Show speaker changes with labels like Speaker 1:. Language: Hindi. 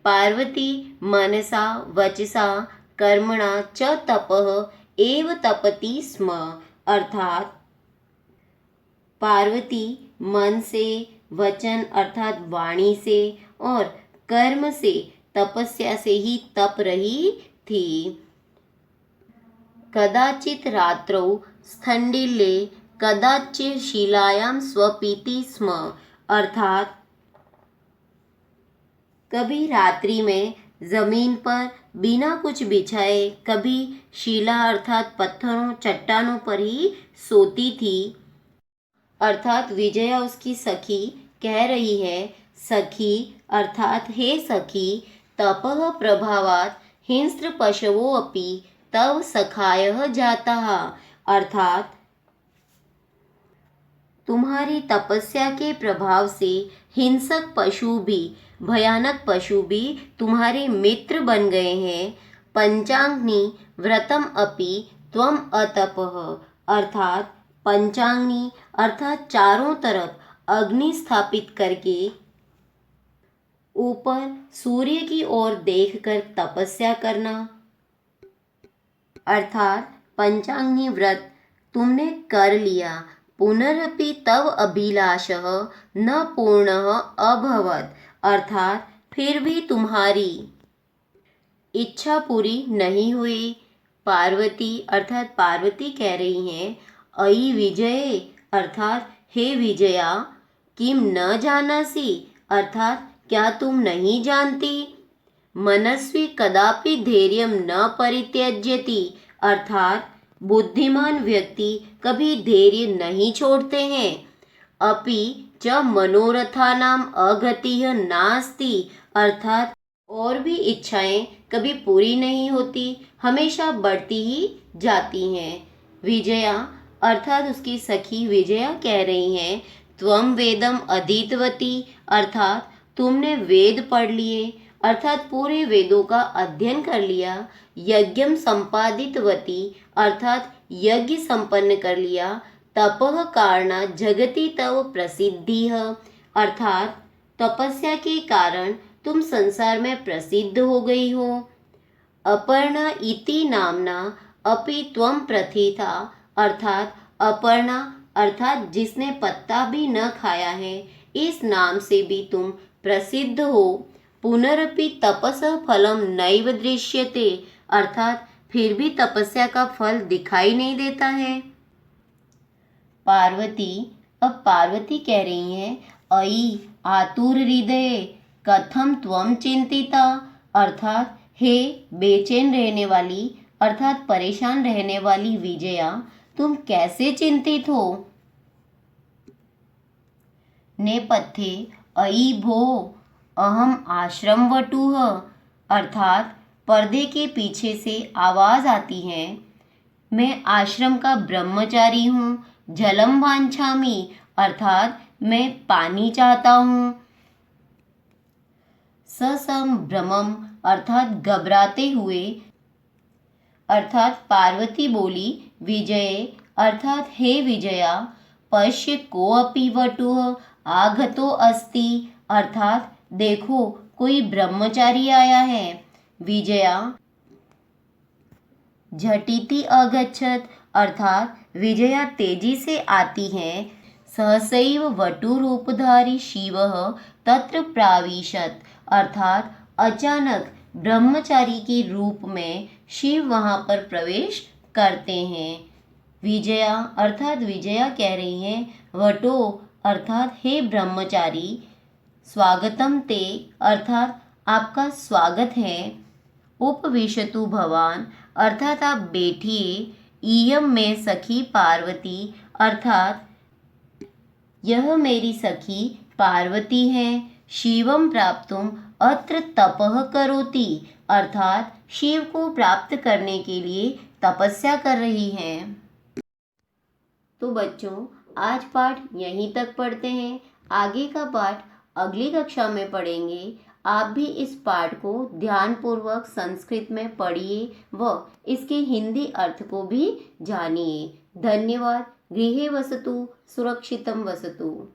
Speaker 1: पार्वती मनसा वचसा कर्मणा च तपः एव तपति स्म। अर्थात पार्वती मन से, वचन अर्थात वाणी से और कर्म से, तपस्या से ही तप रही थी। कदाचित रात्रौ स्थंडिल्ये कदाचित शिलायां स्वपिति स्म। अर्थात कभी रात्रि में जमीन पर बिना कुछ बिछाए, कभी शिला अर्थात पत्थरों चट्टानों पर ही सोती थी। अर्थात विजया उसकी सखी कह रही है, सखी अर्थात हे सखी, तपः प्रभावात् हिंस्र पशवो अपि तव सखायः जाताः। अर्थात तुम्हारी तपस्या के प्रभाव से हिंसक पशु भी, भयानक पशु भी तुम्हारे मित्र बन गए हैं। पंचाग्नि व्रतम अपि त्वम अतपः। अर्थात पंचाग्नि अर्थात चारों तरफ अग्नि स्थापित करके ऊपर सूर्य की ओर देखकर तपस्या करना। अर्थात पंचाग्नि व्रत तुमने कर लिया, पुनरपि तव अभिलाषः न पूर्णः अभवत्। अर्थात फिर भी तुम्हारी इच्छा पूरी नहीं हुई। पार्वती अर्थात पार्वती कह रही हैं, अयि विजये अर्थात हे विजया, किम न जानासि अर्थात क्या तुम नहीं जानती, मनस्वी कदापि धैर्यं न परित्यज्यति अर्थात बुद्धिमान व्यक्ति कभी धैर्य नहीं छोड़ते हैं। अपि च मनोरथानां अगतिः नास्ति अर्थात और भी इच्छाएं कभी पूरी नहीं होती, हमेशा बढ़ती ही जाती हैं। विजया अर्थात उसकी सखी विजया कह रही हैं, त्वम वेदम अधीतवती अर्थात तुमने वेद पढ़ लिए अर्थात पूरे वेदों का अध्ययन कर लिया। यज्ञम संपादितवती अर्थात यज्ञ संपन्न कर लिया। तपः कारणा जगति तव प्रसिद्धिः अर्थात तपस्या के कारण तुम संसार में प्रसिद्ध हो गई हो। अपर्णा इति नामना अपि त्वम प्रथिता अर्थात अपर्णा अर्थात जिसने पत्ता भी न खाया है, इस नाम से भी तुम प्रसिद्ध हो। पुनरपि तपसः फलम नैव दृश्यते अर्थात फिर भी तपस्या का फल दिखाई नहीं देता है। पार्वती अब पार्वती कह रही हैं, अयि आतुर हृदये कथम त्वम चिंतिता अर्थात हे बेचैन रहने वाली अर्थात परेशान रहने वाली विजया, तुम कैसे चिंतित हो। नेपथ्ये अयि भो अहम आश्रमवटुः अर्थात पर्दे के पीछे से आवाज आती है, मैं आश्रम का ब्रह्मचारी हूँ। जलम वांछामि अर्थात मैं पानी चाहता हूँ। ससंभ्रमम अर्थात घबराते हुए अर्थात पार्वती बोली, विजये अर्थात हे विजया, पश्य कोऽपि वटुः आगतो अस्ति अर्थात देखो कोई ब्रह्मचारी आया है। विजया झटिति अगच्छत अर्थात विजया तेजी से आती है। सहसैव वटुरूपधारी शिवः तत्र प्राविशत अर्थात अचानक ब्रह्मचारी के रूप में शिव वहां पर प्रवेश करते हैं। विजया अर्थात विजया कह रही हैं, वटो अर्थात हे ब्रह्मचारी, स्वागतम ते अर्थात आपका स्वागत है। उपविशतु भवान अर्थात आप बैठिए। इयं में सखी पार्वती अर्थात यह मेरी सखी पार्वती है। शिवम प्राप्तुम अत्र तपः करोति अर्थात शिव को प्राप्त करने के लिए तपस्या कर रही हैं। तो बच्चों आज पाठ यहीं तक पढ़ते हैं, आगे का पाठ अगली कक्षा में पढ़ेंगे। आप भी इस पाठ को ध्यानपूर्वक संस्कृत में पढ़िए व इसके हिंदी अर्थ को भी जानिए। धन्यवाद। गृहे वसतु सुरक्षितं वसतु।